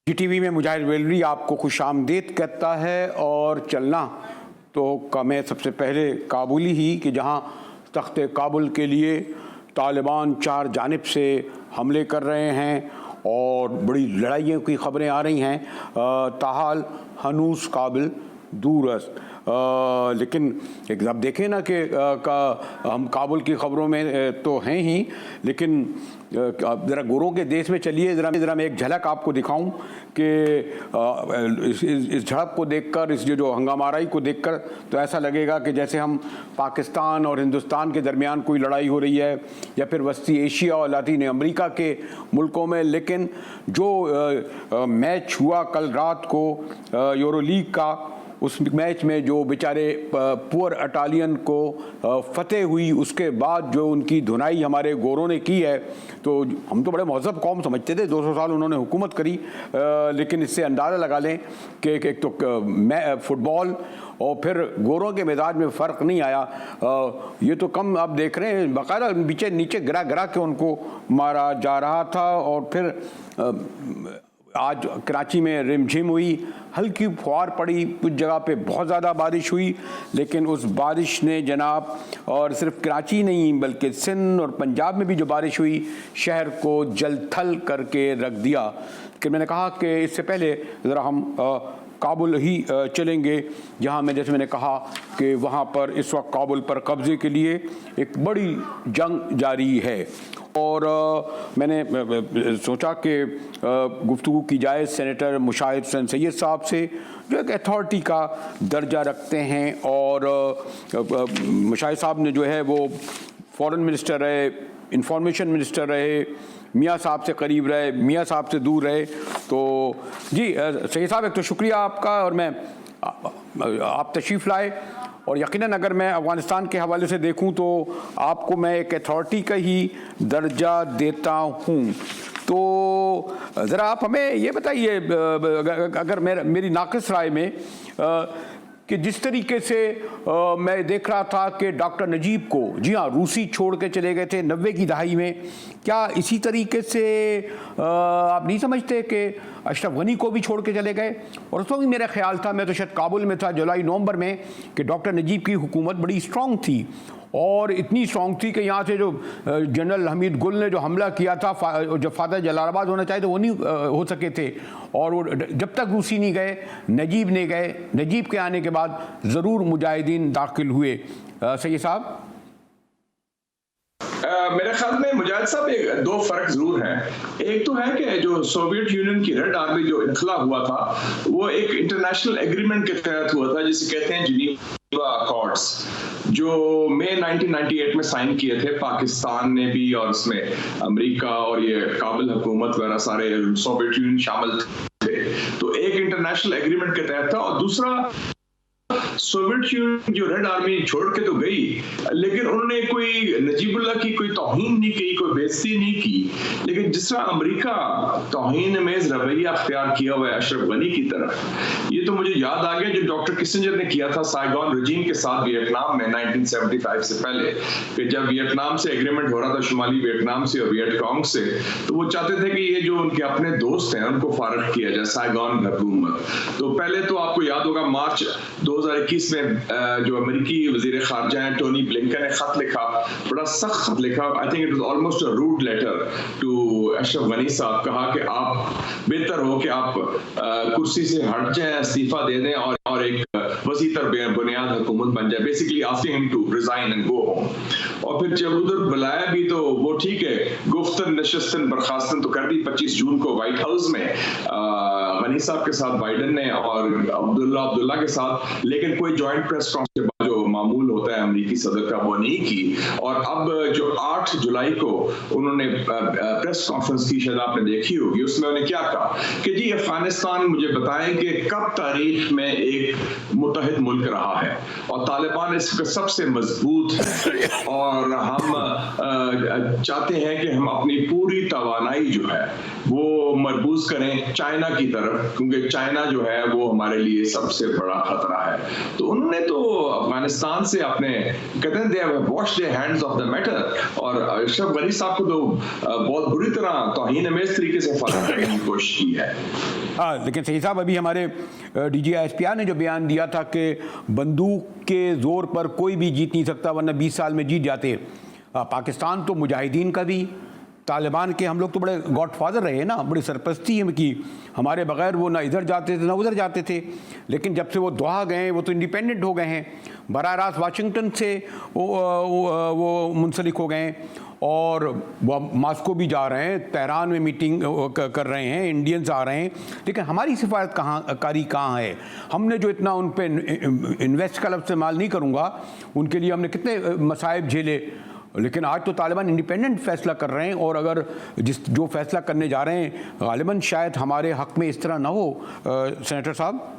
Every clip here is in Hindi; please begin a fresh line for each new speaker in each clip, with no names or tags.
जीटीवी में मुजाहिद वेलवी आपको खुशामदीद कहता है। और चलना तो मैं सबसे पहले काबुल ही कि जहां तख्त काबुल के लिए तालिबान चार जानिब से हमले कर रहे हैं और बड़ी लड़ाइयों की खबरें आ रही हैं। ताहाल हनूस काबिल दूरस्त, लेकिन अब देखें ना कि हम काबुल की ख़बरों में तो हैं ही, लेकिन ज़रा गोरों के देश में चलिए। ज़रा मैं एक झलक आपको दिखाऊं कि इस झड़प को देखकर, इस जो हंगामाराई को देखकर तो ऐसा लगेगा कि जैसे हम पाकिस्तान और हिंदुस्तान के दरमियान कोई लड़ाई हो रही है या फिर वस्ती एशिया और लातीन अमेरिका के मुल्कों में। लेकिन जो मैच हुआ कल रात को यूरो लीग का, उस मैच में जो बेचारे पुअर इटालियन को फतेह हुई, उसके बाद जो उनकी धुनाई हमारे गोरों ने की है, तो हम तो बड़े महज़ब कौम समझते थे, 200 साल उन्होंने हुकूमत करी। लेकिन इससे अंदाज़ा लगा लें कि एक तो फुटबॉल और फिर गोरों के मिजाज में फ़र्क नहीं आया। ये तो कम आप देख रहे हैं, बाकायदा नीचे गिरा गिरा के उनको मारा जा रहा था। और फिर आज कराची में रिमझिम हुई, हल्की फुहार पड़ी, कुछ जगह पे बहुत ज़्यादा बारिश हुई, लेकिन उस बारिश ने जनाब, और सिर्फ कराची नहीं बल्कि सिंध और पंजाब में भी जो बारिश हुई, शहर को जलथल करके रख दिया। कि मैंने कहा कि इससे पहले ज़रा हम काबुल ही चलेंगे, जहाँ जैसे मैंने कहा कि वहाँ पर इस वक्त काबुल पर कब्ज़े के लिए एक बड़ी जंग जारी है। और मैंने सोचा कि गुफ्तगू की जाए सेनेटर मुशाहिद हुसैन सैयद साहब से, जो एक अथॉरिटी का दर्जा रखते हैं। और मुशाहिद साहब ने जो है वो फॉरेन मिनिस्टर रहे, इंफॉर्मेशन मिनिस्टर रहे, मियाँ साहब से करीब रहे, मियाँ साहब से दूर रहे। तो जी सैयद साहब, एक तो शुक्रिया आपका, और मैं आप तशरीफ़ लाए। और यकीनन अगर मैं अफ़गानिस्तान के हवाले से देखूं तो आपको मैं एक अथॉरिटी का ही दर्जा देता हूं। तो ज़रा आप हमें ये बताइए, अगर मेरी नाक़िस राय में, कि जिस तरीके से मैं देख रहा था कि डॉक्टर नजीब को, जी हाँ, रूसी छोड़ के चले गए थे 90 की दहाई में, क्या इसी तरीके से आप नहीं समझते कि अशरफ गनी को भी छोड़ के चले गए? और उस वक्त मेरा ख्याल था, मैं तो शायद काबुल में था जुलाई नवंबर में, कि डॉक्टर नजीब की हुकूमत बड़ी स्ट्रॉन्ग थी, और इतनी स्ट्रॉन्ग थी कि यहाँ से जो जनरल हमीद गुल ने जो हमला किया था, जब फातह जलालाबाद होना चाहिए तो वो नहीं हो सके थे। और वो जब तक रूसी नहीं गए, नजीब नहीं गए, नजीब के आने के बाद ज़रूर मुजाहिदीन दाखिल हुए। सैयद साहब,
मेरे ख्याल में मुजाहिद साहब दो फर्क जरूर हैं। एक तो है कि जो सोवियत यूनियन की रेड आर्मी जो इनखला हुआ था, वो एक इंटरनेशनल एग्रीमेंट के तहत हुआ था, जिसे कहते हैं जिनीवा अकॉर्ड्स, जो मई 1998 में साइन किए थे पाकिस्तान ने भी, और उसमें अमेरिका और ये काबिल हुकूमत वगैरह सारे सोवियत यूनियन शामिल थे। तो एक इंटरनेशनल एग्रीमेंट के तहत था। और दूसरा, सोवियत यूनियन जो रेड आर्मी छोड़ के तो गई, लेकिन उन्होंने कोई नजीबुल्लाह की कोई तौहीन नहीं की, कोई बेइज्जती नहीं की। लेकिन जिस तरह अमेरिका तौहीन में रवैया अख्तियार किया हुआ है अशरफ गनी की तरफ, ये तो मुझे याद आ गया जो डॉक्टर किसिंजर ने किया था साइगॉन रजीम के साथ वियतनाम में 1975 से पहले, कि जब वियतनाम से एग्रीमेंट हो रहा था, शुमाली वियतनाम से और वियतकांग से, तो वो चाहते थे कि ये जो उनके अपने दोस्त हैं उनको फारग किया जाए साइगॉन हुकूमत। तो पहले तो आपको याद होगा मार्च 2021 में जो अमेरिकी वजीर खारजा हैं टोनी ब्लिंकन ने खत लिखा, बड़ा सख्त खत लिखा, I think it was almost a rude letter to Ashraf Ghani साहब। कहा कि आप बेहतर हो कि आप कुर्सी से हट जाएं, इस्तीफा दे दें और एक वसीतर बुनियाद हुकूमत बन जाए, basically asking him to resign and go home. और फिर जब उधर बुलाया भी तो वो ठीक है, गुफ्तन नशस्तन बर्खास्तन तो कर दी 25 जून को व्हाइट हाउस में गनी साहब के साथ बाइडन ने और अब्दुल्ला के साथ, लेकिन कोई जॉइंट प्रेस कॉन्फ्रेंस जो मामूल होता है अमेरिकी सदर का वो नहीं की। और अब जो 8 जुलाई को उन्होंने प्रेस कॉन्फ्रेंस की, शायद आपने देखी होगी, उसमें उन्होंने क्या कहा कि जी अफगानिस्तान मुझे बताएं कि कब तारीख में एक मुत्तहिद मुल्क रहा है और तालिबान इसका सबसे मजबूत है, और हम चाहते हैं कि हम अपनी पूरी तवानाई जो है वो मरबूज करें चाइना की तरफ, क्योंकि चाइना जो है वो हमारे लिए सबसे बड़ा खतरा है। तो उन्होंने तो अफगानिस्तान से अपने कहते हैं they have washed their hands of the matter, और अशरफ गनी साहब को तो बहुत बुरी तरह तौहीन अमेज तरीके से फरार करने की कोशिश की है।
हाँ, लेकिन सही साहब, अभी हमारे DGI ने जो बयान दिया था कि बंदूक के जोर पर कोई भी जीत नहीं सकता, वरना 20 साल में जीत जाते। पाकिस्तान तो मुजाहिदीन का भी, तालिबान के हम लोग तो बड़े गॉडफादर रहे ना, बड़ी सरपरस्ती है की, हमारे बगैर वो ना इधर जाते थे ना उधर जाते थे। लेकिन जब से वो दोहा गए, वो तो इंडिपेंडेंट हो गए हैं, बराह रास्त वाशिंगटन से वो मुंसलिक हो गए हैं, और वो मॉस्को भी जा रहे हैं, तेहरान में मीटिंग कर रहे हैं, इंडियंस आ रहे हैं। लेकिन हमारी सिफारत कहाँ है? हमने जो इतना उन पर इन्वेस्ट का लफ्ज़ इस्तेमाल नहीं करूँगा, उनके लिए हमने कितने मसाइब झेले। लेकिन आज तो तालिबान इंडिपेंडेंट फैसला कर रहे हैं, और अगर जो फैसला करने जा रहे हैं गालिबन शायद हमारे हक में इस तरह ना हो। सेनेटर साहब,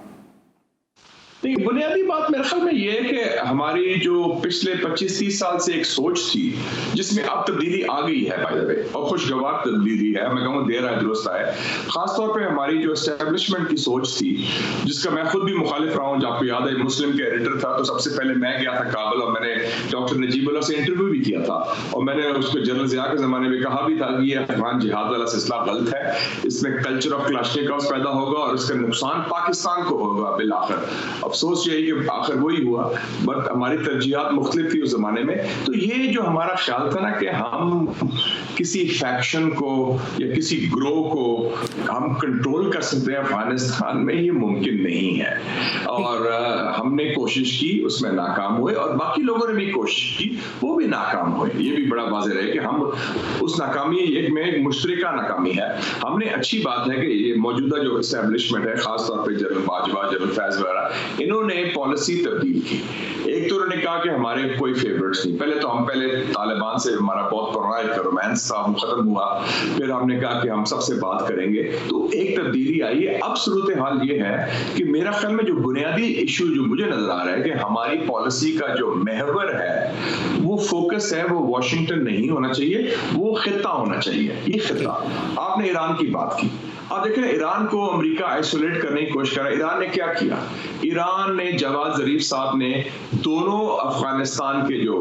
नहीं, बुनियादी बात मेरे ख्याल में ये है कि हमारी जो पिछले 25-30 साल से एक सोच थी, जिसमें अब तब्दीली आ गई है बाय द वे, और खुशगवार तब्दीली है, मैं कहूँ देर आए दुरुस्त आए। खासतौर पे हमारी जो एस्टेब्लिशमेंट की सोच थी, जिसका मैं खुद भी मुखालिफ रहा हूँ। जब आपको याद है मुस्लिम के एडिटर था, तो सबसे पहले मैं गया था काबुल, और मैंने डॉक्टर नजीबुल्लाह से इंटरव्यू भी किया था, और मैंने उसको जनरल ज़िया के ज़माने में कहा भी था कि ये अफगान जिहाद वाला सिलसिला गलत है, इसमें कल्चर ऑफ क्लाशनिकोव्स पैदा होगा और इसका नुकसान पाकिस्तान को होगा बिलाखिर। अफसोस यही कि आखिर वही हुआ, बट हमारी तरजीहात मुख्तलिफ थी उस जमाने में। तो ये जो हमारा ख्याल था ना कि हम किसी फैक्शन को या किसी ग्रोह को हम कंट्रोल कर सकते हैं अफगानिस्तान में, ये मुमकिन नहीं है। और हमने कोशिश की, उसमें नाकाम हुए, और बाकी लोगों ने भी कोशिश की, वो भी नाकाम हुए। ये भी बड़ा वाज़ेह है कि हम उस नाकामी एक मुश्तरका नाकामी है। हमने, अच्छी बात है कि ये मौजूदा जो एस्टेब्लिशमेंट है, खासतौर पर जनरल बाजवा, जनरल फैज वगैरह, इन्होंने पॉलिसी तब्दील की। एक तो उन्होंने कहा कि हमारे कोई फेवरेट्स नहीं। पहले तालिबान से हमारा बहुत पुराना एक रोमांस था, खत्म हुआ। फिर हमने कहा कि हम सबसे बात करेंगे, तो एक तब्दीली आई है। अब सूरत हाल ये है कि मेरा ख्याल में जो बुनियादी इशू जो मुझे नजर आ रहा है कि हमारी पॉलिसी का जो महवर है, वो फोकस है, वो वाशिंगटन नहीं होना चाहिए, वो खित्ता होना चाहिए। ये खित्ता, आपने ईरान की बात की, अब देखें ईरान को अमेरिका आइसोलेट करने की कोशिश कर रहा है। ईरान ने क्या किया? ईरान ने, जवाद जरीफ साहब ने दोनों अफगानिस्तान के जो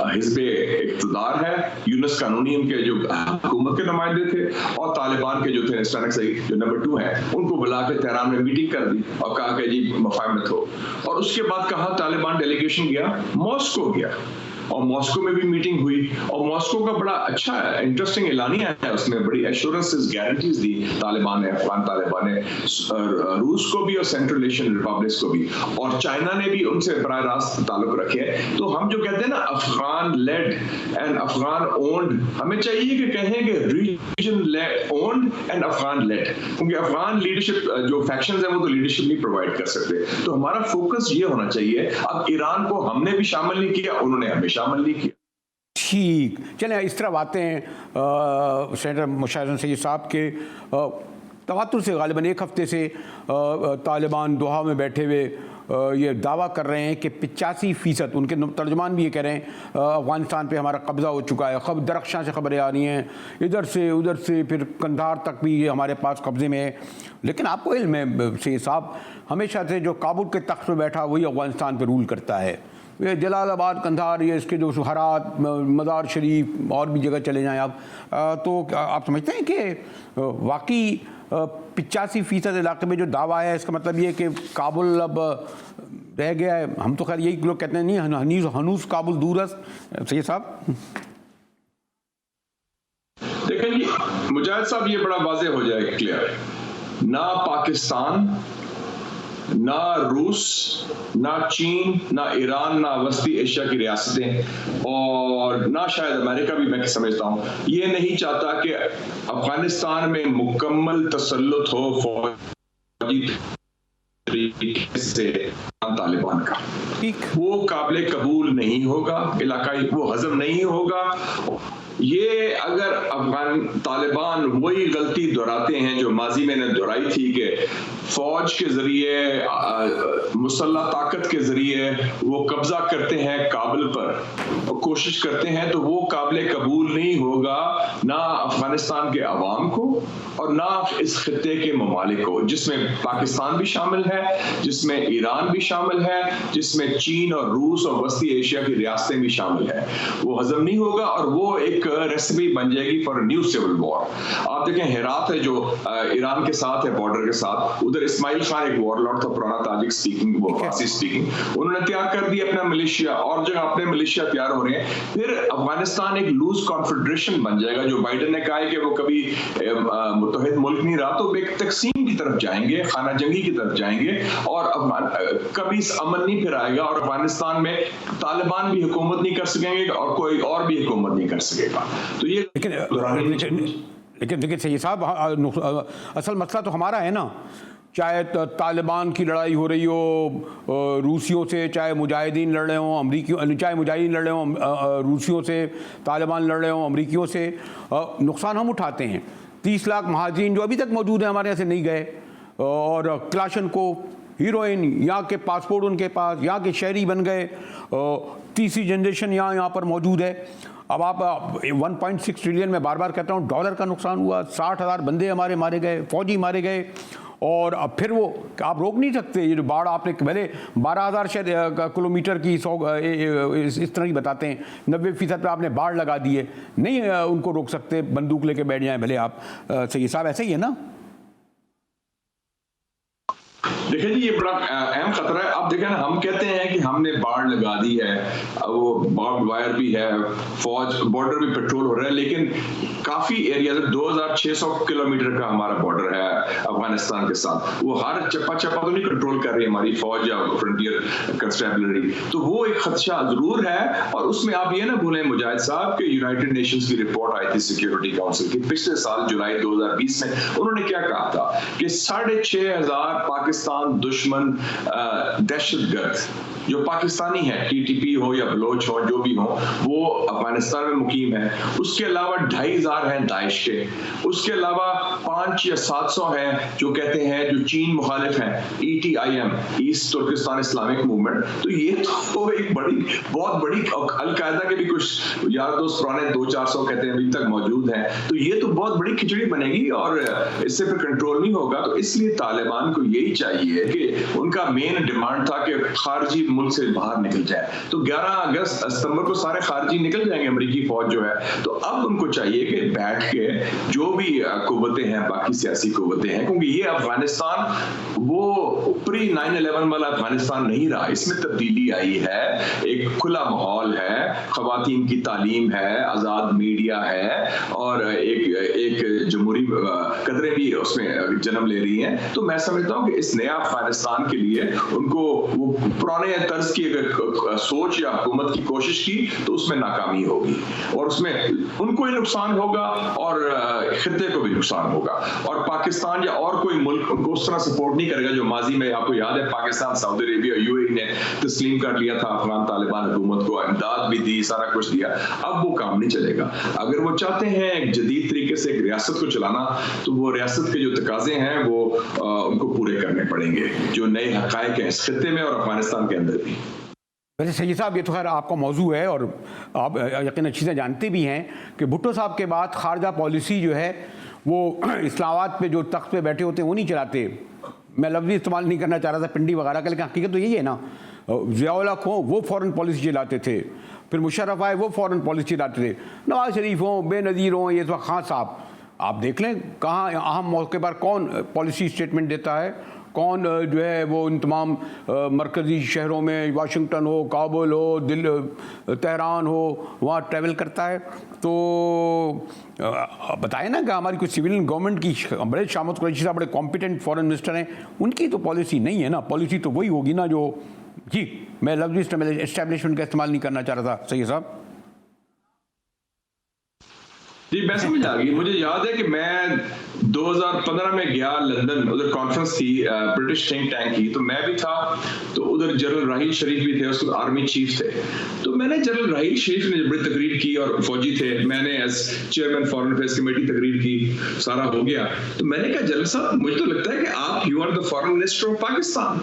हिज़्बे इक़्तिदार है, यूनुस कानूनी उनके जो हुकूमत के नुमाइंदे थे, और तालिबान के जो थे इस्लामिक जो नंबर 2 है, उनको बुला के तेहरान में मीटिंग कर दी और कहा कि जी मुफाहमत हो। और उसके बाद कहा तालिबान डेलीगेशन गया, मॉस्को गया, और मॉस्को में भी मीटिंग हुई, और मॉस्को का बड़ा अच्छा इंटरेस्टिंग एलानिया है, उसमें बड़ी एश्योरेंसेस, गारंटीज दी तालिबान ने, अफगान तालिबान ने, रूस को भी और सेंट्रल एशियन रिपब्लिक्स को भी, और चाइना ने भी उनसे बराह रास्त ताल्लुक रखे हैं। तो हम जो कहते हैं ना Afghan led and Afghan owned, हमें चाहिए कि कहें कि region owned and Afghan led, क्योंकि अफगान लीडरशिप जो फैक्शंस हैं वो तो लीडरशिप नहीं प्रोवाइड कर सकते। तो हमारा फोकस ये होना चाहिए। अब ईरान को हमने भी शामिल नहीं किया, उन्होंने हमें शामिल नहीं किया।
ठीक, चलें इस तरह बातें हैं सेनेटर मुशाहिद सईद साहब के तवातुर से गालिबन एक हफ्ते से तालिबान दोहा में बैठे हुए ये दावा कर रहे हैं कि 85%, उनके तर्जुमान भी ये कह रहे हैं अफ़गानिस्तान पे हमारा कब्ज़ा हो चुका है। दरख्शां से खबरें आ रही हैं, इधर से उधर से, फिर कंधार तक भी हमारे पास कब्ज़े में है। लेकिन आपको इल्म है सईद साहब, हमेशा से जो काबुल के तख्त पर बैठा वही अफ़गानिस्तान पर रूल करता है। ये जलालाबाद, कंधार, ये इसके जो हरात, मज़ार शरीफ और भी जगह चले जाएं आप, तो आप समझते हैं कि वाकई 85% इलाके में जो दावा है, इसका मतलब ये कि काबुल अब रह गया है? हम तो खैर यही लोग कहते हैं, नहीं हनूस काबुल दूरस। सैयद साहब
देखें जी मुजाहिद साहब, ये बड़ा वाज़ेह हो जाएगा, क्लियर, ना पाकिस्तान, ना रूस, ना चीन, ना ईरान, ना वस्ती एशिया की रियासतें, और ना शायद अमेरिका भी, मैं समझता हूँ, ये नहीं चाहता कि अफगानिस्तान में मुकम्मल तसल्लुत हो फौजी तरीके से तालिबान का। वो काबिल कबूल नहीं होगा, इलाकाई वो हजम नहीं होगा। ये अगर अफगान तालिबान वही गलती दोहराते हैं जो माजी में ने दोहराई थी कि फौज के जरिए मुसल्लह ताकत के जरिए वो कब्जा करते हैं काबुल पर और कोशिश करते हैं, तो वो काबिल कबूल नहीं होगा ना अफगानिस्तान के अवाम को और ना इस खित्ते के ममालिक को, जिसमें पाकिस्तान भी शामिल है, जिसमें ईरान भी शामिल है, जिसमें चीन और रूस और वस्ती एशिया की रियासतें भी शामिल है। वो हजम नहीं होगा और वो एक रेसिपी बन जाएगी फॉर न्यू सिविल वॉर। आप देखें हेरात है जो ईरान के साथ है, बॉर्डर के साथ, उधर इस्माइल खान एक वॉरलॉर्ड था, पुराना ताजिक स्पीकिंग, वो फारसी स्पीकिंग, उन्होंने तैयार कर दिया अपना मिलिशिया और जगह अपने मिलिशिया तैयार हो रहे हैं। फिर अफगानिस्तान एक लूज कॉन्फेडरेशन बन जाएगा। जो बाइडन ने कहा है कि वो कभी मुत्तहिद मुल्क नहीं रहा, तो एक तकसीम की तरफ जाएंगे, खाना जंगी की तरफ जाएंगे और कभी अमन नहीं फिर आएगा और अफगानिस्तान में तालिबान भी हुकूमत नहीं कर सकेंगे और कोई और भी हुकूमत नहीं कर सकेगा। तो ये
लेकिन देखिए सही साहब, असल मसला तो हमारा है ना, चाहे तालिबान की लड़ाई हो रही हो रूसियों से, चाहे मुजाहिदीन लड़ रहे हों अमरीकियों, चाहे मुजाहिदीन लड़ रहे हों रूसियों से, तालिबान लड़ रहे हों अमरीकियों से, नुकसान हम उठाते हैं। 30 लाख महाजिन जो अभी तक मौजूद हैं हमारे यहाँ से नहीं गए, और क्लाशनकोव, हीरोइन, यहाँ के पासपोर्ट उनके पास, यहाँ के शहरी बन गए, तीसरी जनरेशन यहाँ पर मौजूद है। अब आप 1.6 ट्रिलियन में बार बार कहता हूँ डॉलर का नुकसान हुआ, 60,000 बंदे हमारे मारे गए, फौजी मारे गए, और अब फिर वो आप रोक नहीं सकते। ये जो बाढ़ आपने पहले 12,000 किलोमीटर की 100 इस तरह की बताते हैं, 90% पे आपने बाढ़ लगा दी है, नहीं उनको रोक सकते, बंदूक लेके बैठ जाएं भले आप। सही साहब ऐसा ही है ना?
देखिए जी, ये बड़ा अहम खतरा है। आप देखें ना, हम कहते हैं कि हमने बाढ़ लगा दी है, वो बार्ब वायर भी है, फौज बॉर्डर भी पेट्रोल हो रहा है, लेकिन काफी एरिया 2600 किलोमीटर का हमारा बॉर्डर है अफगानिस्तान के साथ। वो हर चप्पा चप्पा तो नहीं कंट्रोल कर रही हमारी फौज या फ्रंटियर कंस्टेबलरी, तो वो एक खदशा जरूर है। और उसमें आप ये ना भूलें मुजाहिद साहब कि यूनाइटेड नेशंस की रिपोर्ट आई थी सिक्योरिटी काउंसिल की पिछले साल जुलाई 2020 में, उन्होंने क्या कहा था कि 6,500 पाकिस्तान दुश्मन दहशतगर्द जो पाकिस्तानी है, टीटीपी हो या बलोच हो, जो भी हो, वो अफगानिस्तान में मुकीम है। उसके अलावा 2,500 हैं दाइश के, उसके अलावा 500 या 700 हैं जो कहते हैं जो चीन मुखालिफ हैं, ETIM, east Turkistan Islamic movement. तो ये तो एक बहुत बड़ी अल-कायदा के भी कुछ यार दोस्त पुराने 200-400 कहते हैं अभी तक मौजूद हैं। तो ये तो बहुत बड़ी खिचड़ी बनेगी और इससे फिर कंट्रोल नहीं होगा। तो इसलिए तालिबान को यही चाहिए कि उनका मेन डिमांड था कि खारजी मुल्क से बाहर निकल जाए। तो 11 सितंबर को सारे खारजी निकल जाएंगे, अमेरिकी फौज जो है। तो अब उनको चाहिए कि बैठ के जो भी कुव्वतें हैं, बाकी सियासी कुव्वतें हैं, क्योंकि ये अफगानिस्तान वो ऊपरी 9/11 वाला अफगानिस्तान नहीं रहा, इसमें तब्दीली आई है, एक खुला माहौल है, खवातीन की तालीम है, आजाद मीडिया है और एक जमहूरी कदरें भी उसमें जन्म ले रही हैं। तो मैं समझता हूँ कि इस नया अफगानिस्तान के लिए उनको वो पुराने तर्ज की अगर सोच या हुकूमत की कोशिश की तो उसमें नाकामी होगी और उसमें उनको ही नुकसान होगा और खित्ते को भी नुकसान होगा। और पाकिस्तान या और कोई मुल्क उनको उस तरह सपोर्ट नहीं करेगा जो माजी में, आपको याद है, पाकिस्तान, सऊदी अरेबिया, UAE ने तस्लीम कर लिया था अफगान तालिबान हुकूमत को, इमदाद भी दी, सारा कुछ दिया। अब वो काम नहीं चलेगा। अगर वो चाहते हैं एक जदीद तरीके से एक रियासत को चलाना, तो वो रियासत के जो तकाजे हैं वो उनको पूरे करने पड़ेंगे, जो नए हकायक हैं इस खित्ते में और अफगानिस्तान के अंदर भी।
वैसे सही साहब, ये तो खैर आपका मौजू है और आप यकीन अच्छी से जानते भी हैं कि भुट्टो साहब के बाद खारजा पॉलिसी जो है वो इस्लामाबाद पे जो तख्त पे बैठे होते हैं वो नहीं चलाते। मैं लफ्ज़ इस्तेमाल नहीं करना चाह रहा था पिंडी वगैरह का, लेकिन हकीकत तो यही है ना। ज़ियाउल हक हो वो फॉरेन पॉलिसी चलाते थे, फिर मुशर्रफ आए वो फॉरेन पॉलिसी चलाते थे, नवाज शरीफ हों, बेनज़ीर हों, ये खान साहब, आप देख लें कहाँ अहम मौके पर कौन पॉलिसी स्टेटमेंट देता है, कौन जो है वो इन तमाम मरकज़ी शहरों में, वाशिंगटन हो, काबुल हो, तेहरान हो, वहाँ ट्रैवल करता है। तो बताए ना कि हमारी कुछ सिविलियन गवर्नमेंट की, बड़े शामत कुरैशी साहब बड़े कॉम्पिटेंट फॉरेन मिनिस्टर हैं, उनकी तो पॉलिसी नहीं है ना। पॉलिसी तो वही होगी ना जो, जी मैं लफ्ज़ एस्टेब्लिशमेंट का इस्तेमाल नहीं करना चाह रहा था। सही है साहब?
जी मैं समझ आ गई। मुझे याद है कि मैं 2015 में गया लंदन, उधर कॉन्फ्रेंस थी ब्रिटिश थिंक टैंक की, तो मैं भी था, तो उधर जनरल राहील शरीफ भी थे, उस वक्त आर्मी चीफ थे। तो मैंने जनरल राहील शरीफ ने बड़ी तकरीर की और फौजी थे, मैंने as chairman foreign affairs committee तकरीर की, सारा हो गया। तो मैंने कहा जनरल साहब मुझे तो लगता है कि आप you are the foreign minister of Pakistan,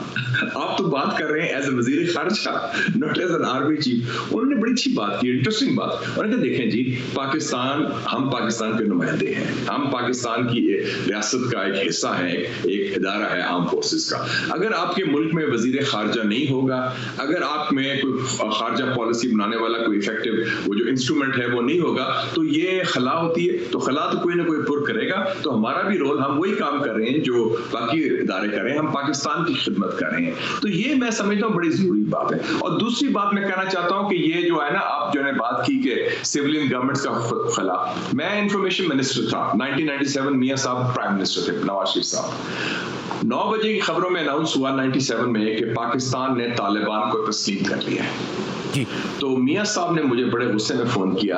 आप तो बात कर रहे हैं एज ए वजीर खारजा, not as an army chief. उन्होंने बड़ी अच्छी बात की, इंटरेस्टिंग बात। उन्होंने कहा देखें जी, पाकिस्तान, हम पाकिस्तान के नुमाइंदे हैं, हम पाकिस्तान की रियासत का एक हिस्सा है, एक इदारा है आर्म फोर्सेस का। अगर आपके मुल्क में वजीर खारजा नहीं होगा, अगर आप में कोई खारजा पॉलिसी बनाने वाला कोई इफेक्टिव वो जो इंस्ट्रूमेंट है वो नहीं होगा, तो ये खला होती है, तो खला तो कोई ना कोई पुर करेगा। तो हमारा भी रोल, हम वही काम कर रहे हैं जो बाकी इदारे कर रहे हैं, हम पाकिस्तान की खिदमत कर रहे हैं। तो ये मैं समझता हूँ बड़ी जरूरी बात है। और दूसरी बात मैं कहना चाहता हूँ कि ये जो है ना, आप जो है बात की कि सिविलियन गवर्नमेंट्स का खला, मैं इंफॉर्मेशन मिनिस्टर था 1997, मियां साहब प्राइम मिनिस्टर थे, नवाज शरीफ साहब। 9 बजे की खबरों में अनाउंस हुआ 97 में कि पाकिस्तान ने तालिबान को तस्लीम कर लिया है जी। तो मियां साहब ने मुझे बड़े गुस्से में फोन किया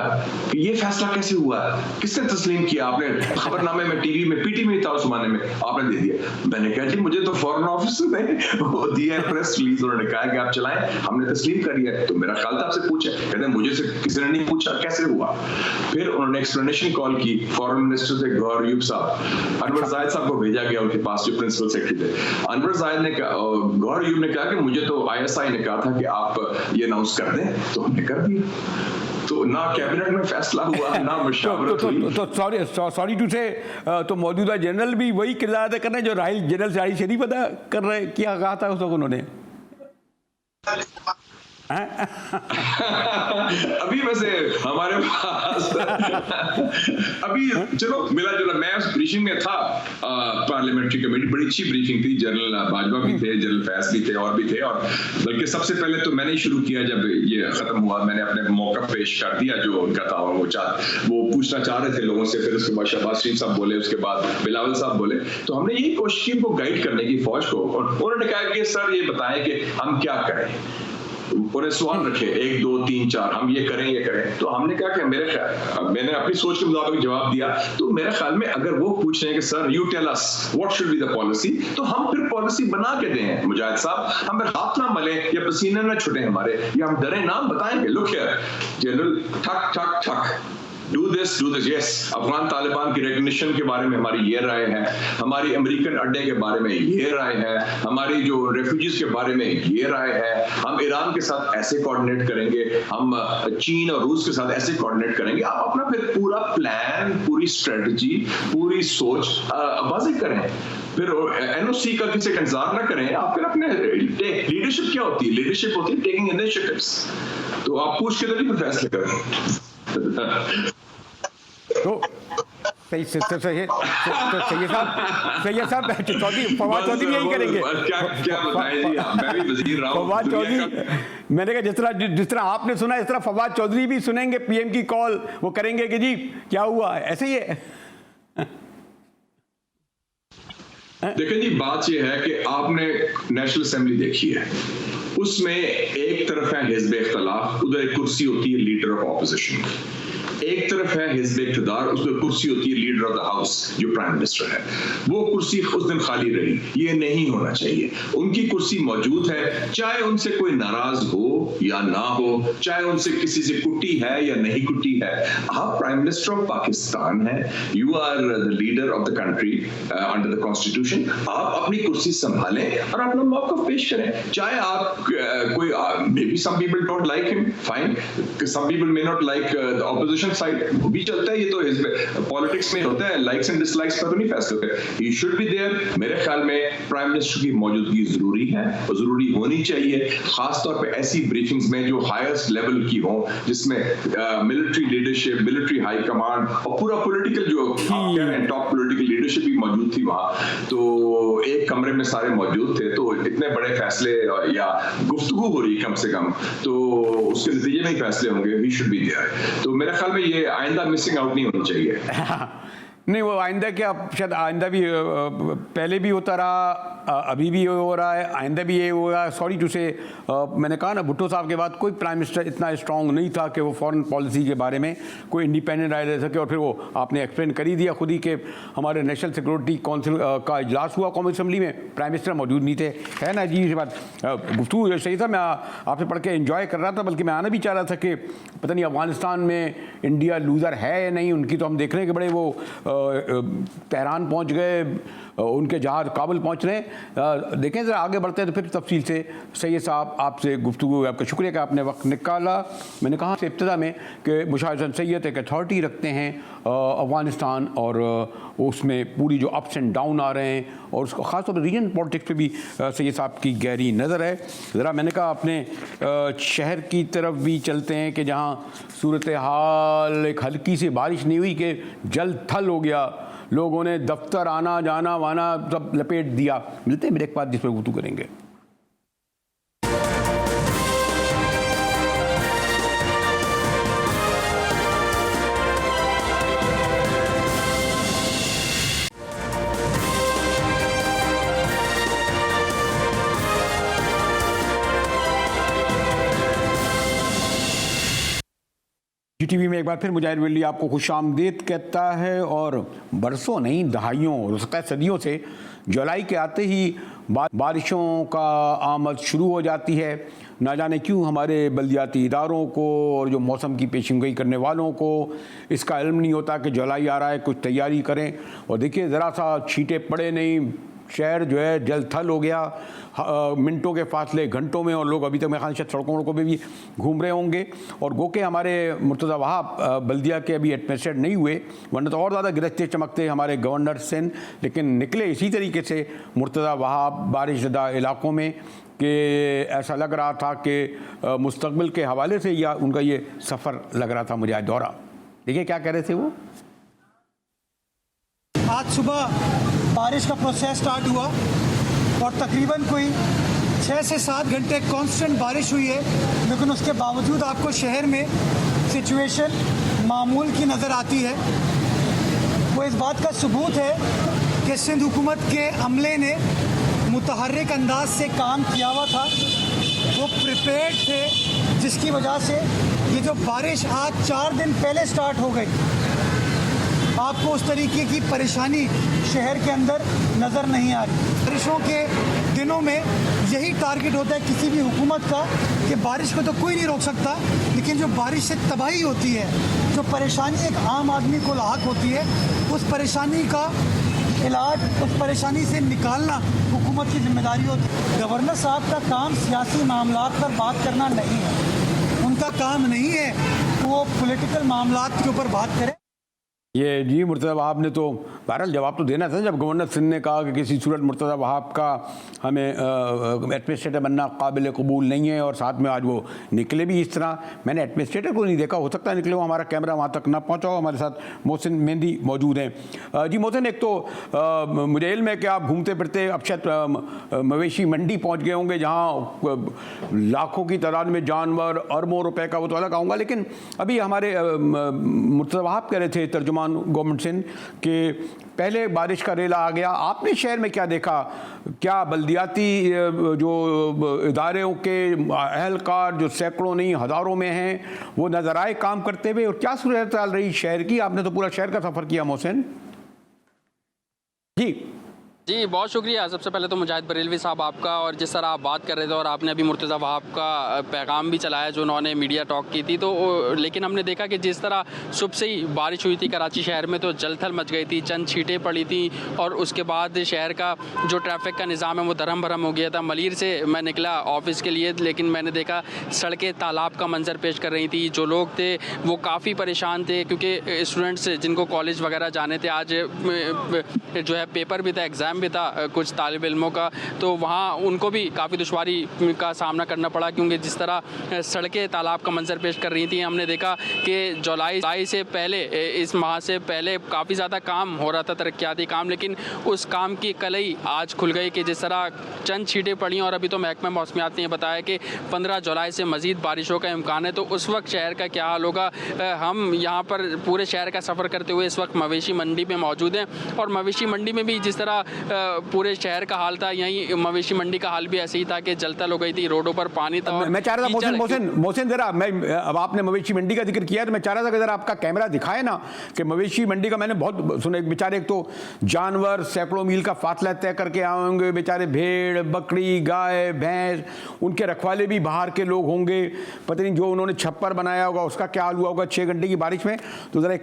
कि ये फैसला कैसे हुआ, किसने तस्लीम किया, आपने खबरनामे में, टीवी में, पीटी में था उस जमाने में, आपने दे दिया। मैंने कहा जी मुझे तो फॉरेन ऑफिस ने वो दिया है प्रेस रिलीज, उन्होंने कहा कि आप चलाएं, हमने तस्लीम कर लिया। तो मेरा ख्याल था आपसे पूछे, कहते मुझे से किसी ने नहीं पूछा कैसे हुआ। फिर उन्होंने एक्सप्लेनेशन कॉल की, फॉरेन मिनिस्टर थे गौहर अयूब साहब, अनवर जाहिद साहब को भेजा गया उनके पास जो प्रिंसिपल सेक्रेटरी थे। अनवर जाहिद ने कहा, गौहर अयूब ने कहा कि मुझे तो ISI ने कहा था कि आप ये अनाउंस कर दें, तो हमने कर दिया। तो ना कैबिनेट में फैसला हुआ, ना मशावरत हुई।
तो सॉरी टू से, तो मौजूदा जनरल भी वही किरदार अदा कर रहे हैं जो जनरल राहील शरीफ अदा कर रहे, क्या कहा था उस वक्त उन्होंने?
अभी वैसे हमारे पास अभी चलो मिला जुला, मैं उस ब्रीफिंग में था, पार्लियामेंट्री कमेटी, बड़ी अच्छी ब्रीफिंग थी, जनरल बाजवा भी थे, जनरल फैज भी थे, और भी थे। और बल्कि सबसे पहले तो मैंने ही शुरू किया, जब ये खत्म हुआ मैंने अपने मौका पेश कर दिया जो उनका था, वो पूछना चाह रहे थे लोगों से। फिर उसके बाद शहबाज शरीफ साहब बोले, उसके बाद बिलावल साहब बोले। तो हमने यही कोशिश की उनको गाइड करने की फौज को, और उन्होंने कहा कि सर ये बताएं कि हम क्या करें। उन्हें सवाल रखे 1 2 3 4, हम ये करें ये करें। तो हमने कहा कि मैंने अपनी सोच के मुताबिक जवाब दिया। तो मेरे ख्याल में अगर वो पूछ रहे हैं कि sir you tell us what should be the policy, तो हम फिर पॉलिसी बना के दें मुजाहिद साहब, हम फिर हाथ ना मले या पसीने ना छुटे हमारे, या हम डरे ना, बताएंगे लुक हियर जनरल, ठक ठक ठक, do this yes. Afghan Taliban की रिकग्निशन के बारे में हमारी ये राय है, हमारी अमेरिकन अड्डे के बारे में ये राय है, हमारी जो रेफ्यूजीज के बारे में ये राय है, हम ईरान के साथ ऐसे कोऑर्डिनेट करेंगे, हम चीन और रूस के साथ ऐसे कोऑर्डिनेट करेंगे। आप अपना फिर पूरा प्लान, पूरी स्ट्रेटजी, पूरी सोच वाज़ेह करें। फिर NOC का किसी का इंतजार ना करें, आप फिर अपने लीडरशिप क्या होती है, लीडरशिप होती है टेकिंग इनिशिएटिव्स। तो आप पूछ के तो नहीं फैसले करें।
तो सही साहब चौधरी, फवाद चौधरी यही करेंगे।
क्या बताएं जी, मैं भी वजीर रहा हूं।
फवाद चौधरी, मैंने कहा जिस तरह आपने सुना, इस तरह फवाद चौधरी भी सुनेंगे PM की कॉल, वो करेंगे कि जी क्या हुआ, ऐसे ही है।
देखिए जी, बात यह है कि आपने नेशनल असेंबली देखी है, उसमें एक तरफ है हिज़्ब इख्तिलाफ, उधर एक कुर्सी होती है लीडर ऑफ ऑपोजिशन, एक तरफ है हिज़्ब इक़्तिदार, उसमें कुर्सी होती है लीडर ऑफ द हाउस जो प्राइम मिनिस्टर है। वो कुर्सी उस दिन खाली रही, ये नहीं होना चाहिए। उनकी कुर्सी मौजूद है, चाहे उनसे कोई नाराज हो या ना हो, चाहे उनसे किसी से कुटी है या नहीं कुटी है। आप प्राइम मिनिस्टर ऑफ पाकिस्तान हैं, you are the leader of the country under the constitution. आप अपनी कुर्सी संभालें और अपना मौक़िफ़ पेश करें। चाहे आप कोई may be some people don't like him, fine, some people may not like the opposition side, वो भी चलता है, ये तो पॉलिटिक्स में होता है, लाइक्स एंड डिसलाइक्स पर तो नहीं फैसले होते। He should be there. मेरे ख्याल में प्राइम मिनिस्टर की मौजूदगी जरूरी है और जरूरी होनी चाहिए, खासतौर पे ऐसी ब्रीफिंग्स में जो हाईएस्ट लेवल की हो, जिसमें military leadership, military high command और पूरा पॉलिटिकल जो टॉप पॉलिटिकल लीडरशिप भी मौजूद थी वहां। तो एक कमरे में सारे मौजूद थे, तो इतने बड़े फैसले या गुफ्तगू हो रही कम से कम, तो उसके नतीजे में ही फैसले होंगे। We should be there. तो मेरे ख्याल में ये आइंदा मिसिंग आउट नहीं होनी चाहिए।
नहीं, वो आइंदा क्या, शायद आइंदा भी पहले भी होता रहा, अभी भी हो रहा है, आइंदा भी ये होगा। सॉरी टू से, मैंने कहा ना, भुट्टो साहब के बाद कोई प्राइम मिनिस्टर इतना स्ट्रांग नहीं था कि वो फॉरेन पॉलिसी के बारे में कोई इंडिपेंडेंट राय ले सके। और फिर वो आपने एक्सप्लेन कर ही दिया खुद ही कि हमारे नेशनल सिक्योरिटी काउंसिल का इजलास हुआ कौमी असम्बली में, प्राइम मिनिस्टर मौजूद नहीं थे। है ना जी, ये बात गुफ्तगू सही था, मैं आपसे पढ़ के एंजॉय कर रहा था, बल्कि मैं आना भी चाह रहा था कि पता नहीं अफगानिस्तान में इंडिया लूज़र है या नहीं। उनकी तो हम देख रहे हैं कि बड़े वो तेहरान पहुंच गए, उनके जहाज काबुल पहुंच रहे हैं। देखें ज़रा आगे बढ़ते हैं तो फिर तफसील से। सैयद साहब, आपसे गुफ्तगू, आपका शुक्रिया कि आपने वक्त निकाला। मैंने कहा से इब्तिदा में कि मुशाहिद हसन सैयद एक अथॉरिटी रखते हैं अफ़गानिस्तान, और उसमें पूरी जो अप्स एंड डाउन आ रहे हैं, और उसको ख़ासतौर पर रीजन पॉलिटिक्स पे भी सैयद साहब की गहरी नज़र है। ज़रा मैंने कहा अपने शहर की तरफ भी चलते हैं कि जहाँ सूरत हाल एक हल्की सी बारिश नहीं हुई कि जल थल हो गया, लोगों ने दफ्तर आना जाना वाना सब लपेट दिया। मिलते हैं ब्रेक बाद जिस पर गुफ्तगू करेंगे। GTV में एक बार फिर मुजाहिद वली आपको खुशामदीद कहता है। और बरसों नहीं, दहाइयों, हो सकता है सदियों से जुलाई के आते ही बारिशों का आमद शुरू हो जाती है। ना जाने क्यों हमारे बल्दियाती इदारों को और जो मौसम की पेशिनगोई करने वालों को इसका इल्म नहीं होता कि जुलाई आ रहा है, कुछ तैयारी करें। और देखिए, ज़रा सा छींटे पड़े नहीं, शहर जो है जल थल हो गया, मिनटों के फासले घंटों में, और लोग अभी तक मेरे ख्याल से सड़कों पे भी घूम रहे होंगे। और गो के हमारे मुर्तज़ा वहाब बल्दिया के अभी एडमिनिस्ट्रेट नहीं हुए, वरना तो और ज़्यादा गिरजते चमकते हमारे गवर्नर सिंध, लेकिन निकले इसी तरीके से मुर्तज़ा वहाब बारिश ज़दा इलाकों में कि ऐसा लग रहा था कि मुस्तकबिल के हवाले से या उनका ये सफ़र लग रहा था मुझे दौरा। देखिए क्या कह रहे थे वो।
आज सुबह बारिश का प्रोसेस स्टार्ट हुआ और तकरीबन कोई 6 से 7 घंटे कांस्टेंट बारिश हुई है, लेकिन उसके बावजूद आपको शहर में सिचुएशन मामूल की नज़र आती है। वो इस बात का सबूत है कि सिंध हुकूमत के अमले ने मुतहर्रिक अंदाज से काम किया हुआ था, वो प्रिपेयर्ड थे, जिसकी वजह से ये जो बारिश आज 4 दिन पहले स्टार्ट हो गई, आपको उस तरीके की परेशानी शहर के अंदर नज़र नहीं आ रही। बारिशों के दिनों में यही टारगेट होता है किसी भी हुकूमत का कि बारिश को तो कोई नहीं रोक सकता, लेकिन जो बारिश से तबाही होती है, जो परेशानी एक आम आदमी को लाहक होती है, उस परेशानी का इलाज, उस परेशानी से निकालना हुकूमत की जिम्मेदारी होती है। गवर्नर साहब का काम सियासी मामलात पर बात करना नहीं है, उनका काम नहीं है वो पॉलिटिकल मामलात के ऊपर बात करें।
ये जी मुर्तज़ा वहाब ने तो बहरहाल जवाब तो देना था जब गवर्नर सिंध ने कहा कि किसी सूरत मुर्तज़ा वहाब का हमें एडमिनिस्ट्रेटर बनना काबिल कबूल नहीं है, और साथ में आज वो निकले भी इस तरह। मैंने एडमिनिस्ट्रेटर को नहीं देखा, हो सकता है निकले हो, हमारा कैमरा वहाँ तक ना पहुँचा हो। हमारे साथ मोहसिन मेहंदी मौजूद हैं। जी मोहसिन, एक तो मुझे इल्म है कि आप घूमते फिरते अब शायद मवेशी मंडी पहुँच गए होंगे, जहाँ लाखों की तादाद में जानवर, अरबों रुपए का, वो तो अलग आऊँगा, लेकिन अभी हमारे मुर्तज़ा वहाब कह रहे थे तर्जुमान गवर्नमेंट सिंध के पहले बारिश का रेला आ गया। आपने शहर में क्या देखा? क्या बल्दियाती जो इदारों के अहलकार जो सैकड़ों नहीं हज़ारों में हैं, वो नज़र आए काम करते हुए, और क्या सूरत हाल रही शहर की? आपने तो पूरा शहर का सफ़र किया मोहसिन जी।
जी बहुत शुक्रिया। सबसे पहले तो मुजाहिद बरेलवी साहब आपका, और जिस तरह आप बात कर रहे थे और आपने अभी मुर्तज़ा वहाब का पैगाम भी चलाया जो उन्होंने मीडिया टॉक की थी, तो लेकिन हमने देखा कि जिस तरह सुबह से ही बारिश हुई थी कराची शहर में, तो जलथल मच गई थी, चंद छींटें पड़ी थी, और उसके बाद शहर का जो ट्रैफिक का निज़ाम है वो दरहम भरम हो गया था। मलीर से मैं निकला ऑफिस के लिए, लेकिन मैंने देखा सड़कें तालाब का मंजर पेश कर रही थी। जो लोग थे वो काफ़ी परेशान थे, क्योंकि स्टूडेंट्स जिनको कॉलेज वगैरह जाने थे, आज जो है पेपर भी था, एग्ज़ाम एग्ज़ाम भी था कुछ तालिब इल्मों का, तो वहाँ उनको भी काफ़ी दुश्वारी का सामना करना पड़ा, क्योंकि जिस तरह सड़कें तालाब का मंजर पेश कर रही थी। हमने देखा कि जुलाई से पहले, इस माह से पहले काफ़ी ज़्यादा काम हो रहा था, तरक्याती काम, लेकिन उस काम की कलई आज खुल गई कि जिस तरह चंद छींटें पड़ी और अभी तो महकमा मौसमियात ने बताया कि 15 जुलाई से मज़ीद बारिशों का इम्कान है। तो उस वक्त शहर का क्या हाल होगा? हम यहाँ पर पूरे शहर का सफ़र करते हुए इस वक्त मवेशी मंडी में मौजूद हैं, और मवेशी मंडी में भी जिस तरह पूरे शहर का हाल था, यहीं मवेशी मंडी का हाल भी ऐसे ही था कि जलतल हो गई थी, रोडों पर पानी था।
मैं चाह रहा था मोहसिन जरा, मैं अब आपने मवेशी मंडी का जिक्र किया तो मैं चाह रहा था कि जरा आपका कैमरा दिखाए ना कि मवेशी मंडी का मैंने बहुत सुना। बेचारे एक तो जानवर सैकड़ों मील का फासला तय करके आए होंगे, बेचारे भेड़ बकरी गाय भैंस, उनके रखवाले भी बाहर के लोग होंगे, पता नहीं जो उन्होंने छप्पर बनाया होगा उसका क्या हाल हुआ होगा 6 घंटे की बारिश में। तो ज़रा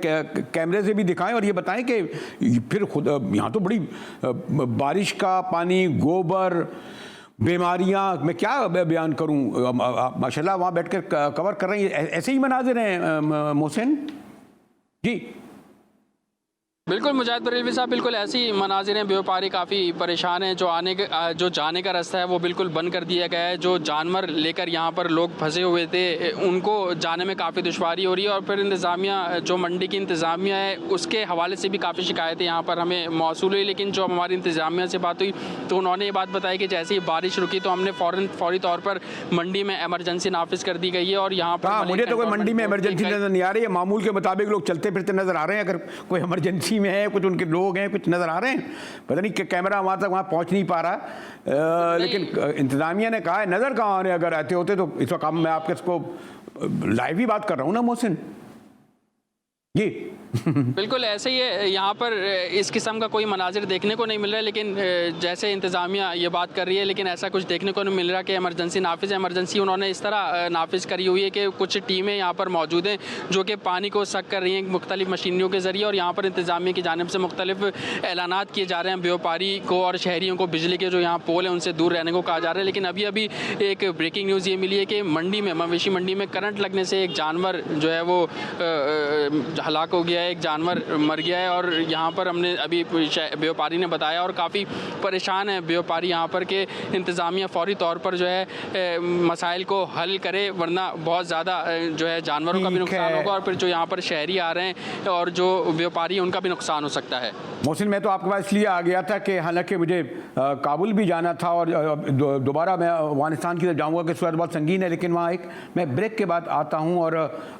कैमरे से भी दिखाएं और ये बताएं कि फिर खुद यहाँ तो बड़ी बारिश का पानी, गोबर, बीमारियाँ, मैं क्या बयान करूँ, माशाल्लाह वहाँ बैठकर कवर कर रहे हैं। ऐसे ही मनाजिर हैं मोहसिन जी?
बिल्कुल मुजाहिद बरेलवी साहब, बिल्कुल ऐसी मनाजिर हैं। व्यापारी काफ़ी परेशान हैं। जो जाने का रास्ता है वो बिल्कुल बंद कर दिया गया है। जो जानवर लेकर यहाँ पर लोग फंसे हुए थे उनको जाने में काफ़ी दुश्वारी हो रही है। और फिर इंतज़ामिया, जो मंडी की इंतज़ामिया है, उसके हवाले से भी काफ़ी शिकायतें यहाँ पर हमें मौसूल हुई। लेकिन जो हमारी इंतज़ामिया से बात हुई तो उन्होंने ये बात बताई कि जैसे ही बारिश रुकी तो हमने फौरी तौर पर मंडी में एमरजेंसी नाफिज कर दी गई है। और यहाँ पर
मुझे तो कोई मंडी में एमरजेंसी नज़र नहीं आ रही है। मामूल के मुताबिक लोग चलते फिरते नज़र आ रहे हैं। अगर कोई एमरजेंसी में है, कुछ उनके लोग हैं, कुछ नजर आ रहे हैं, पता नहीं कि कैमरा वहां तक पहुंच नहीं पा रहा। लेकिन इंतजामिया ने कहा है नजर कहाँ आने, अगर आते होते तो इस वक्त मैं आपके इसको लाइव ही बात कर रहा हूं ना मोहसिन जी।
बिल्कुल ऐसे ही है। यहाँ पर इस किस्म का कोई मनाजिर देखने को नहीं मिल रहा है। लेकिन जैसे इंतज़ामिया ये बात कर रही है, लेकिन ऐसा कुछ देखने को नहीं मिल रहा कि एमरजेंसी नाफिज है। एमरजेंसी उन्होंने इस तरह नाफिज करी हुई है कि कुछ टीमें यहाँ पर मौजूद हैं जो कि पानी को सक कर रही हैं मुख्तलिफ मशीनरियों के ज़रिए। और यहाँ पर इंतज़ामिया की जानिब से मुख्तलिफ ऐलानात किए जा रहे हैं व्यापारी को और शहरियों को, बिजली के जो यहाँ पोल हैं उनसे दूर रहने को कहा जा रहा है। लेकिन अभी एक ब्रेकिंग न्यूज़ ये मिली है कि मंडी में, मवेशी मंडी में करंट लगने से एक जानवर जो है वो हलाक हो गया है, एक जानवर मर गया है। और यहाँ पर हमने अभी व्यापारी ने बताया और काफ़ी परेशान है व्यापारी यहाँ पर कि इंतज़ामिया फ़ौरी तौर पर जो है मसाइल को हल करे, वरना बहुत ज़्यादा जो है जानवरों का भी नुकसान होगा और फिर जो यहाँ पर शहरी आ रहे हैं और जो व्यापारी हैं उनका भी नुकसान हो सकता है।
मोहसिन, मैं तो आपके पास इसलिए आ गया था कि हालांकि मुझे काबुल भी जाना था और दोबारा मैं अफगानिस्तान की तरफ जाऊँगा कि सूरत बहुत संगीन है, लेकिन वहाँ मैं ब्रेक के बाद आता हूँ। और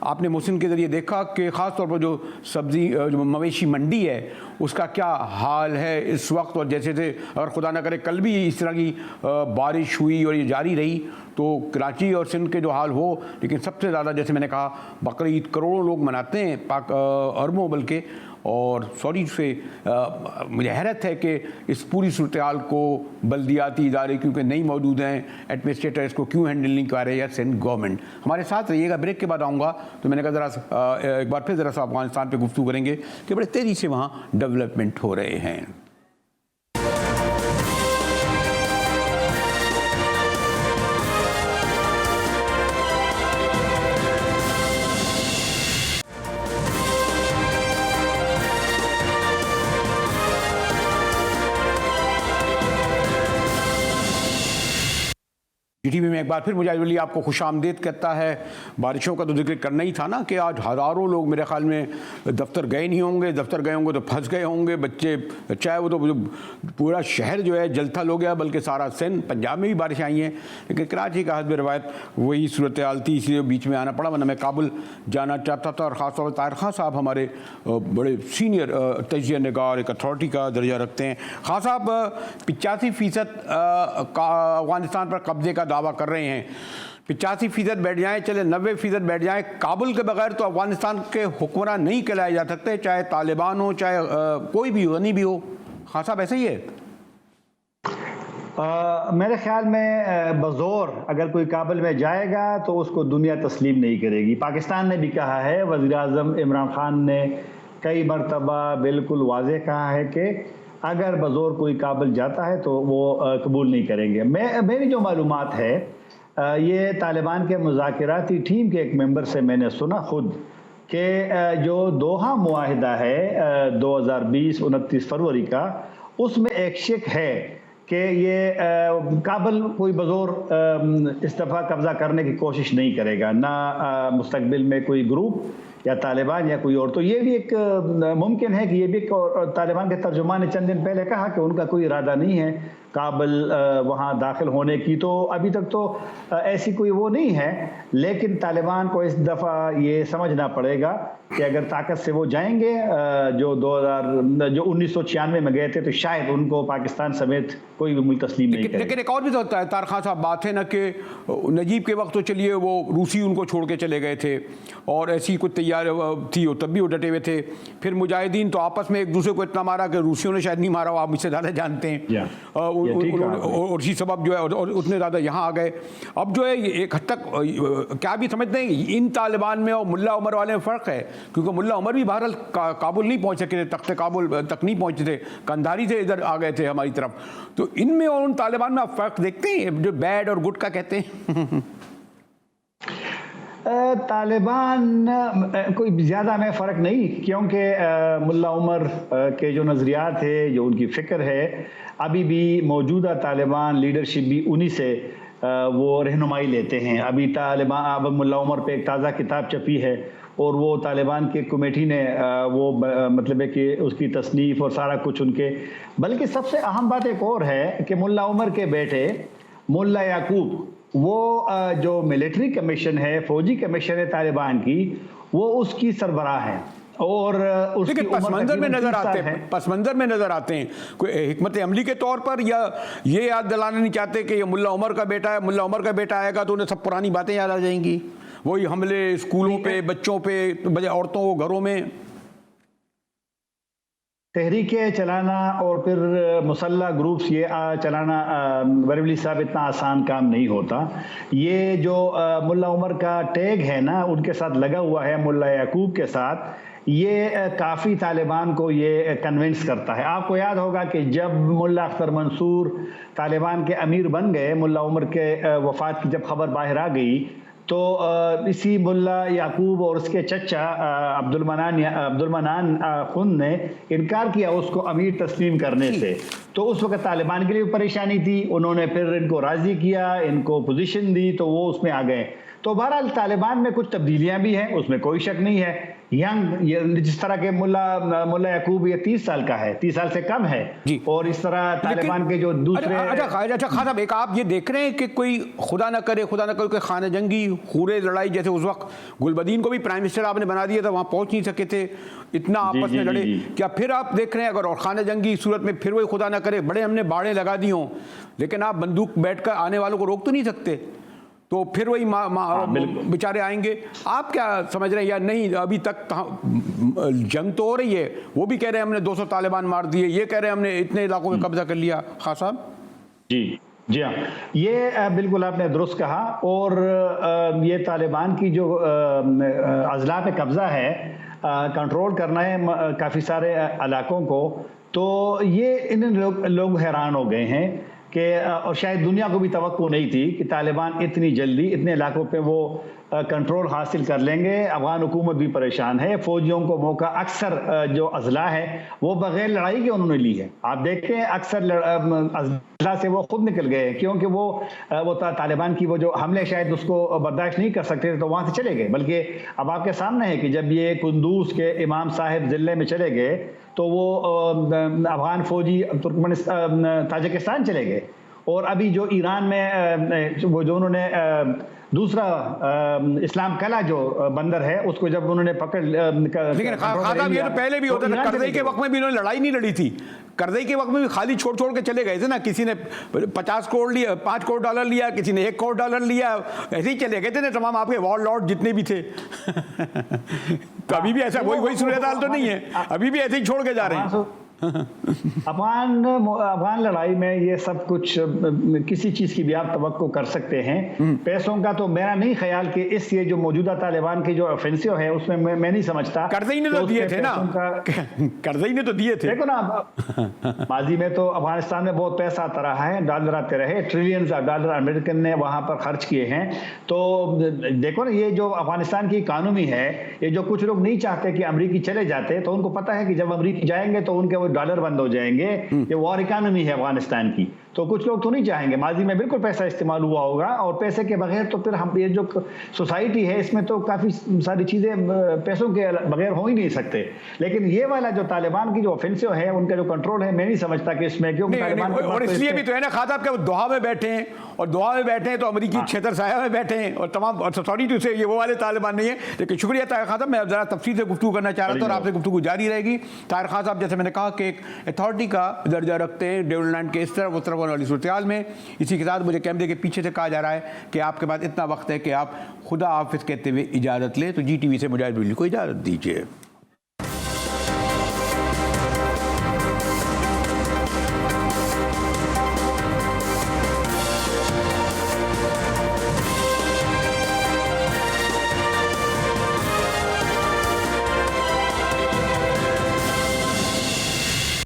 आपने मोहसिन के ज़रिए देखा कि ख़ास तौर पर जो सब्ज़ी, जो मवेशी मंडी है उसका क्या हाल है इस वक्त। और जैसे अगर खुदा न करे कल भी इस तरह की बारिश हुई और ये जारी रही तो कराची और सिंध के जो हाल हो। लेकिन सबसे ज़्यादा जैसे मैंने कहा बकरीद करोड़ों लोग मनाते हैं, अरबों बल्कि। और सॉरी से मुझे हैरत है कि इस पूरी सूरत हाल को बल्दियाती इदारे क्योंकि नहीं मौजूद हैं, एडमिनिस्ट्रेटर इसको क्यों हैंडल नहीं कर रहे, या सिंध गवर्नमेंट। हमारे साथ रहिएगा, ब्रेक के बाद आऊँगा तो मैंने कहा ज़रा एक बार फिर ज़रा सा अफगानिस्तान पे गुफ्तगू करेंगे कि बड़े तेज़ी से वहाँ डेवलपमेंट हो रहे हैं। टीवी में एक बार फिर मुजाहिद वली आपको खुशामदीद कहता है। बारिशों का तो जिक्र करना ही था ना कि आज हज़ारों लोग मेरे ख्याल में दफ्तर गए नहीं होंगे, दफ्तर गए होंगे तो फंस गए होंगे बच्चे, चाहे वो तो पूरा शहर जो है जलथल हो गया, बल्कि सारा सिंध, पंजाब में भी बारिश आई हैं। लेकिन कराची का हस्ब रवायत वही सूरत हाल थी, इसलिए बीच में आना पड़ा, वरना मैं काबुल जाना चाहता था। और ख़ासतौर पर ताहिर खान साहब हमारे बड़े सीनियर तजिया निगार, एक अथॉरिटी का दर्जा रखते हैं। खान साहब 85% अफगानिस्तान पर कब्जे का दावा कर रहे हैं। 85% बैठ जाएं, चले 90% बैठ जाएं, काबुल के बगैर तो अफगानिस्तान के हुक्मरान नहीं कहलाए जा सकते, चाहे तालिबान हो, चाहे कोई भी गनी भी हो। खान साहब ऐसे ही है?
मेरे ख्याल में बज़ोर अगर कोई काबुल में जाएगा तो उसको दुनिया तस्लीम नहीं करेगी। पाकिस्तान ने भी कहा है, वज़ीर आज़म इमरान खान ने कई मरतबा बिल्कुल वाज़ेह कहा है कि अगर बज़ोर कोई काबुल जाता है तो वो कबूल नहीं करेंगे। मेरी जो मालूमात है, ये तालिबान के मुज़ाकिराती टीम के एक मेंबर से मैंने सुना खुद कि जो दोहा मुआहिदा है 2020 29 फरवरी का, उसमें एक शक है कि ये काबुल कोई बज़ोर इस दफ़ा कब्ज़ा करने की कोशिश नहीं करेगा, ना मुस्तकबिल में कोई ग्रुप या तालिबान या कोई और। तो ये भी एक मुमकिन है कि ये भी तालिबान के तर्जुमान ने चंद दिन पहले कहा कि उनका कोई इरादा नहीं है काबुल वहाँ दाखिल होने की। तो अभी तक तो ऐसी कोई वो नहीं है, लेकिन तालिबान को इस दफ़ा ये समझना पड़ेगा कि अगर ताकत से वो जाएंगे जो 1996 में गए थे, तो शायद उनको पाकिस्तान समेत कोई भी मुल्क तस्लीम नहीं करेगा।
लेकिन एक और भी तो होता है तार खान साहब, बात है ना कि नजीब के वक्त तो चलिए वो रूसी उनको छोड़ के चले गए थे और ऐसी कुछ तैयार थी, तब भी वो डटे हुए थे। फिर मुजाहिदीन तो आपस में एक दूसरे को इतना मारा कि रूसियों ने शायद नहीं मारा हो, आप मुझसे ज़्यादा जानते हैं, और इसी सबब जो है और उतने ज़्यादा यहाँ आ गए। अब जो है एक हद तक क्या भी समझते हैं इन तालिबान में और मुल्ला उमर वाले में फ़र्क है, क्योंकि मुल्ला उमर भी बहरहाल काबुल नहीं पहुँच सके थे, तख्ते काबुल तक नहीं पहुँचे थे, कंधारी से इधर आ गए थे हमारी तरफ। तो इनमें और उन तालिबान में आप फ़र्क देखते हैं जो बैड और गुड का कहते हैं?
तालिबान कोई ज़्यादा में फ़र्क नहीं, क्योंकि मुल्ला उमर के जो नज़रियात है, जो उनकी फ़िक्र है, अभी भी मौजूदा तालिबान लीडरशिप भी उन्हीं से वो रहनुमाई लेते हैं। अभी तालिबान, अब मुल्ला उमर पे एक ताज़ा किताब छपी है और वो तालिबान के कमेटी ने वो मतलब है कि उसकी तसनीफ़ और सारा कुछ उनके, बल्कि सबसे अहम बात एक और है कि मुल्ला उमर के बेटे मुल्ला याकूब, वो जो मिलिट्री कमीशन है, फौजी कमीशन है तालिबान की, वो उसकी सरबराह है और उसकी
पस मंजर में नजर आते हैं, पस मंजर में नजर आते हैं कोई हिकमत अमली के तौर पर, या ये याद दिलाना नहीं चाहते कि ये मुल्ला उमर का बेटा है, मुल्ला उमर का बेटा आएगा तो उन्हें सब पुरानी बातें याद आ जाएंगी, वही हमले स्कूलों पे, बच्चों पे, औरतों को घरों में
तहरीकें चलाना और फिर मुसल्ला ग्रुप्स ये चलाना बरेलवी साहब इतना आसान काम नहीं होता। ये जो मुल्ला उमर का टैग है ना उनके साथ लगा हुआ है, मुल्ला याकूब के साथ, ये काफ़ी तालिबान को ये कन्विंस करता है। आपको याद होगा कि जब मुल्ला अख्तर मंसूर तालिबान के अमीर बन गए, मुल्ला उमर के वफ़ात की जब खबर बाहर आ गई, तो इसी मुल्ला याकूब और उसके चचा अब्दुल मनान खुन ने इनकार किया उसको अमीर तस्लीम करने से। तो उस वक्त तालिबान के लिए परेशानी थी, उन्होंने फिर इनको राज़ी किया, इनको पोजीशन दी, तो वो उसमें आ गए। तो बहरहाल तालिबान में कुछ तब्दीलियां भी हैं, उसमें कोई शक नहीं है। यंग जिस तरह के मुल्ला याकूब ये 30 साल का है, 30 साल से कम है, और इस तरह तालिबान के जो दूसरे
अच्छा खान साहब, एक आप ये देख रहे हैं कि कोई खुदा न करे कोई खाना जंगी खूरे लड़ाई, जैसे उस वक्त गुलबदीन को भी प्राइम मिनिस्टर आपने बना दिया था, वहाँ पहुँच नहीं सके थे, इतना आपस में लड़े, क्या फिर आप देख रहे हैं अगर और खाना जंगी सूरत में फिर वही खुदा न करे बड़े हमने बाड़े लगा दी हों, लेकिन आप बंदूक बैठ कर आने वालों को रोक तो नहीं सकते, तो फिर वही बेचारे आएंगे। आप क्या समझ रहे हैं या नहीं, अभी तक जंग तो हो रही है, वो भी कह रहे हैं हमने 200 तालिबान मार दिए, ये कह रहे हैं हमने इतने इलाकों में कब्जा कर लिया। खान साहब
जी हाँ, ये बिल्कुल आपने दुरुस्त कहा। और ये तालिबान की जो अजला पे कब्जा है, कंट्रोल करना है काफ़ी सारे इलाकों को, तो ये इन लोग हैरान हो गए हैं कि, और शायद दुनिया को भी तवक्को नहीं थी कि तालिबान इतनी जल्दी इतने इलाकों पे वो कंट्रोल हासिल कर लेंगे। अफगान हुकूमत भी परेशान है, फौजियों को मौका अक्सर जो अजला है वो बगैर लड़ाई के उन्होंने ली है। आप देखें अक्सर अजला से वो खुद निकल गए, क्योंकि वो तालिबान की वो जो हमले शायद उसको बर्दाश्त नहीं कर सकते थे, तो वहाँ से चले गए। बल्कि अब आपके सामने है कि जब ये कुंदूज के इमाम साहिब ज़िले में चले गए, तो वो अफगान फौजी ताजिकिस्तान चले गए। और अभी जो ईरान में वो जो उन्होंने दूसरा इस्लाम कला जो बंदर है उसको जब उन्होंने पकड़,
लेकिन खासा ये तो पहले भी होता था, करज़ई के वक्त में भी इन्होंने लड़ाई नहीं लड़ी थी, करज़ई के वक्त में भी खाली छोड़ के चले गए थे ना, किसी ने 50 करोड़ लिया, 5 करोड़ डॉलर लिया, किसी ने 1 करोड़ डॉलर लिया, ऐसे ही चले गए थे ना तमाम आपके वॉर लॉर्ड जितने भी थे। तो अभी भी ऐसा वही सूरत हाल तो नहीं है, अभी भी ऐसे ही छोड़ के जा रहे हैं।
अफगान लड़ाई में ये सब कुछ किसी चीज की भी आप तवक्को कर सकते हैं। पैसों का तो मेरा नहीं ख्याल कि इस ये जो मौजूदा तालिबान की जो ऑफेंसिव है उसमें मैं नहीं समझता।
करज़ई ने तो दिए थे ना, करज़ई ने तो दिए थे।
देखो ना, माजी में तो अफगानिस्तान में बहुत पैसा आता रहा है, डॉलर आते रहे, ट्रिलियंस ऑफ डॉलर अमेरिकन ने वहां पर खर्च किए हैं। तो देखो ना, ये जो अफगानिस्तान की इकानमी है, ये जो कुछ लोग नहीं चाहते कि अमरीकी चले जाते, तो उनको पता है कि जब अमरीकी जाएंगे तो उनके डॉलर बंद हो जाएंगे, ये वॉर इकानमी है अफगानिस्तान की, तो कुछ लोग तो नहीं चाहेंगे। माजी में बिल्कुल पैसा इस्तेमाल हुआ होगा, और पैसे के बगैर तो फिर हम ये जो सोसाइटी है इसमें तो काफ़ी सारी चीज़ें पैसों के बगैर हो ही नहीं सकते। लेकिन ये वाला जो तालिबान की जो ऑफेंसिव है, उनका जो कंट्रोल है, मैं नहीं समझता कि इसमें क्योंकि
और इसलिए भी तो है ना खान साहब, वो दोहा में बैठे हैं, और दोहा में बैठे हैं तो अमरीकी छतर साया में बैठे हैं, और तमाम, और सॉरी टू से ये वो वाले तालिबान नहीं है। लेकिन शुक्रिया ताहिर खान साहब, मैं ज़रा तफसील से गुफ्तगू करना चाह रहा था और आपसे गुफ्तगू जारी रहेगी। ताहिर खान साहब, जैसे मैंने कहा कि एक अथॉरिटी का दर्जा रखते हैं डेवलपमेंट के इस तरफ उस तरफ वाली सूरत में। इसी के साथ मुझे कैमरे के पीछे से कहा जा रहा है कि आपके पास इतना वक्त है कि आप खुदा हाफिज़ कहते हुए इजाज़त लें, तो GTV से मुजाहिद बरेलवी को इजाज़त दीजिए।